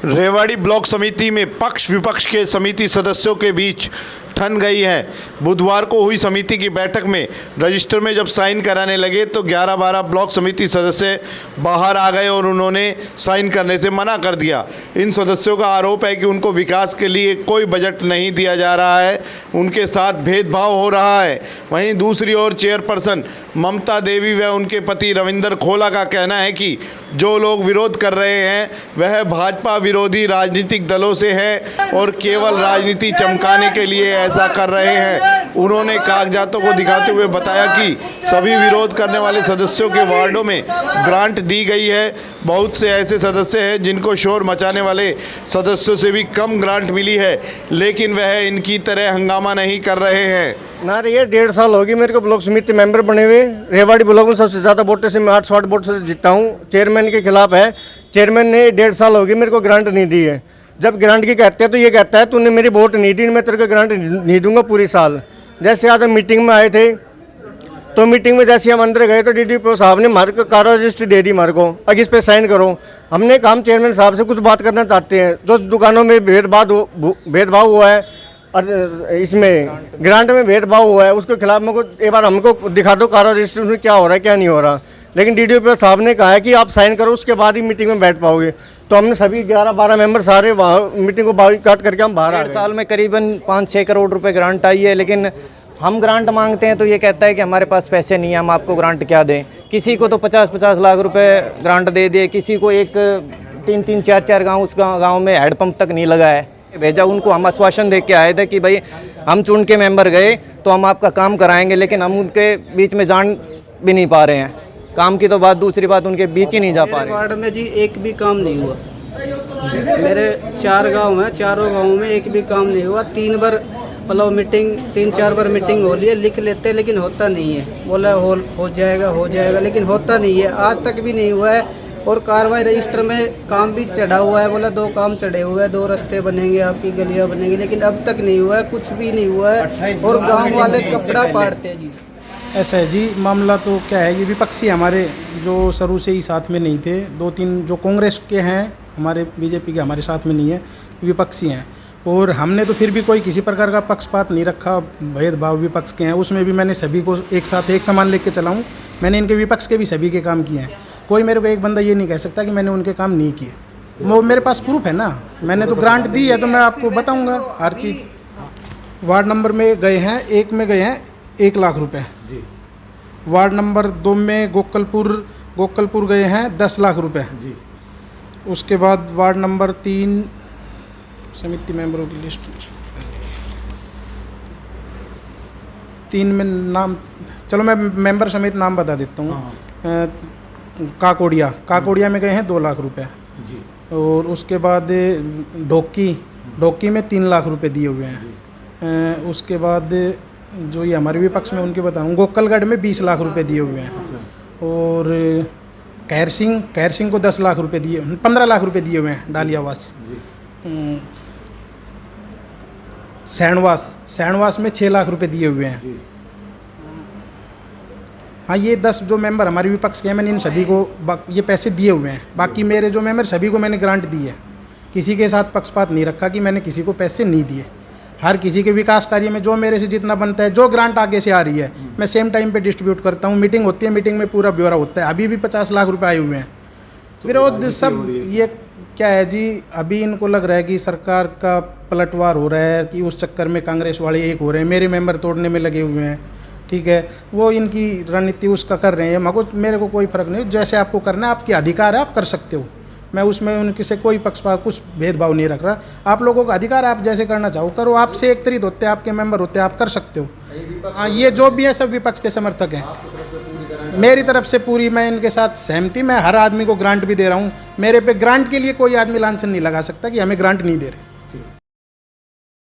Rewari block समिति में पक्ष विपक्ष के समिति सदस्यों के बीच ठन गई है। बुधवार को हुई समिति की बैठक में रजिस्टर में जब साइन कराने लगे तो 11-12 ब्लॉक समिति सदस्य बाहर आ गए और उन्होंने साइन करने से मना कर दिया। इन सदस्यों का आरोप है कि उनको विकास के लिए कोई बजट नहीं दिया जा रहा है, उनके साथ भेदभाव हो रहा है। वहीं दूसरी ओर चेयरपर्सन ममता देवी व उनके पति रविंदर खोला का कहना है कि जो लोग विरोध कर रहे हैं वह भाजपा विरोधी राजनीतिक दलों से है और केवल राजनीति चमकाने के लिए ऐसा कर रहे हैं। उन्होंने कागजातों को दिखाते हुए बताया कि सभी विरोध करने वाले सदस्यों के वार्डों में ग्रांट दी गई है। बहुत से ऐसे सदस्य हैं जिनको शोर मचाने वाले सदस्यों से भी कम ग्रांट मिली है, लेकिन वह इनकी तरह हंगामा नहीं कर रहे हैं। ना ये 1.5 साल होगी मेरे को ब्लॉक समिति मेंबर बने हुए। रेवाड़ी ब्लॉक में सबसे ज़्यादा वोटों से मैं 860 वोट से जीता हूँ। चेयरमैन के खिलाफ है। चेयरमैन ने 1.5 साल होगी मेरे को ग्रांट नहीं दी है। जब ग्रांट की कहते हैं तो ये कहता है तूने मेरी वोट नहीं दी, मैं तेरे को ग्रांट नहीं दूंगा पूरी साल। जैसे आज हम मीटिंग में आए थे तो मीटिंग में जैसे हम अंदर गए तो DDPO साहब ने हमारे को कार्य रजिस्ट्री दे दी हमारे को, अगर इस पर साइन करो। हमने कहा हम चेयरमैन साहब से कुछ बात करना चाहते हैं। जो दुकानों में भेदभाव हुआ है और इसमें ग्रांट में भेदभाव हुआ है उसके खिलाफ मेरे को एक बार हमको दिखा दो कार्य रजिस्ट्री में क्या हो रहा है क्या नहीं हो रहा। लेकिन DDPO साहब ने कहा है कि आप साइन करो उसके बाद ही मीटिंग में बैठ पाओगे। तो हमने सभी 11-12 मेंबर सारे वहाँ मीटिंग को बाइकाट करके हम बाहर आ गए। साल में करीबन 5-6 करोड़ रुपए ग्रांट आई है, लेकिन हम ग्रांट मांगते हैं तो ये कहता है कि हमारे पास पैसे नहीं है, हम आपको ग्रांट क्या दें। किसी को तो 50-50 लाख रुपए ग्रांट दे दिए, किसी को एक 3-3, 4-4 गाँव उस गाँव में हैंडपम्प तक नहीं लगा है। भेजा उनको, हम आश्वासन दे के आए थे कि भाई हम चुन के मेंबर गए तो हम आपका काम कराएंगे, लेकिन हम उनके बीच में जान भी नहीं पा रहे हैं। काम की तो बात दूसरी बात, उनके बीच ही नहीं जा पा रहे। वार्ड में जी एक भी काम नहीं हुआ। मेरे 4 गांव हैं, चारों गांवों में एक भी काम नहीं हुआ। 3 बार मतलब मीटिंग 3-4 बार मीटिंग हो ली है, लिख लेते लेकिन होता नहीं है। बोला हो जाएगा लेकिन होता नहीं है, आज तक भी नहीं हुआ है। और कार्रवाई रजिस्टर में काम भी चढ़ा हुआ है, बोला 2 काम चढ़े हुए हैं, 2 रास्ते बनेंगे, आपकी गलियां बनेंगी, लेकिन अब तक नहीं हुआ है, कुछ भी नहीं हुआ है। और गांव वाले कपड़ा पाड़ते हैं जी। ऐसा है जी, मामला तो क्या है, ये विपक्षी हमारे जो शुरू से ही साथ में नहीं थे। 2-3 जो कांग्रेस के हैं हमारे, बीजेपी के हमारे साथ में नहीं है, विपक्षी हैं। और हमने तो फिर भी कोई किसी प्रकार का पक्षपात नहीं रखा। भेदभाव विपक्ष के हैं उसमें भी मैंने सभी को एक साथ एक समान लेके चला हूँ। मैंने इनके विपक्ष के भी सभी के काम किए हैं। कोई मेरे को एक बंदा ये नहीं कह सकता कि मैंने उनके काम नहीं किए। वो मेरे पास प्रूफ है ना, मैंने तो ग्रांट दी है तो मैं आपको बताऊँगा हर चीज़। वार्ड नंबर में गए हैं, 1 में गए हैं 1 लाख रुपये। वार्ड नंबर 2 में गोकलपुर गए हैं 10 लाख रुपए। उसके बाद वार्ड नंबर 3 समिति मेंबरों की लिस्ट 3 में नाम, चलो मैं मेंबर समेत नाम बता देता हूँ। काकोड़िया में गए हैं 2 लाख रुपए। और उसके बाद ढोकी में 3 लाख रुपए दिए हुए हैं। उसके बाद जो ये हमारे विपक्ष में उनके बताऊँ, गोकलगढ़ में 20 लाख रुपए दिए हुए हैं। और कैर सिंह को 10 लाख रुपए दिए, 15 लाख रुपए दिए हुए हैं डालियावास। सैणवास में 6 लाख रुपए दिए हुए हैं। हाँ, ये 10 जो मेंबर हमारे विपक्ष के हैं, मैंने इन सभी को ये पैसे दिए हुए हैं। बाकी मेरे जो मेंबर सभी को मैंने ग्रांट दी है, किसी के साथ पक्षपात नहीं रखा कि मैंने किसी को पैसे नहीं दिए। हर किसी के विकास कार्य में जो मेरे से जितना बनता है, जो ग्रांट आगे से आ रही है, मैं सेम टाइम पे डिस्ट्रीब्यूट करता हूँ। मीटिंग होती है, मीटिंग में पूरा ब्यौरा होता है। अभी भी 50 लाख रुपए आए हुए हैं। विरोध सब ये क्या है जी, अभी इनको लग रहा है कि सरकार का पलटवार हो रहा है, कि उस चक्कर में कांग्रेस वाले एक हो रहे हैं, मेरे मेंबर तोड़ने में लगे हुए हैं। ठीक है, वो इनकी रणनीति उसका कर रहे हैं। मेरे को कोई फ़र्क नहीं, जैसे आपको करना है आपके अधिकार है, आप कर सकते हो। मैं उसमें उनके से कोई पक्षपात कुछ भेदभाव नहीं रख रहा। आप लोगों का अधिकार, आप जैसे करना चाहो करो। आपसे एक तरीत होते हैं, आपके मेंबर होते हैं, आप कर सकते हो। हाँ, ये जो भी है सब विपक्ष के समर्थक हैं। मेरी तरफ से पूरी मैं इनके साथ सहमति। मैं हर आदमी को ग्रांट भी दे रहा हूँ। मेरे पे ग्रांट के लिए कोई आदमी लांछन नहीं लगा सकता कि हमें ग्रांट नहीं दे रहे।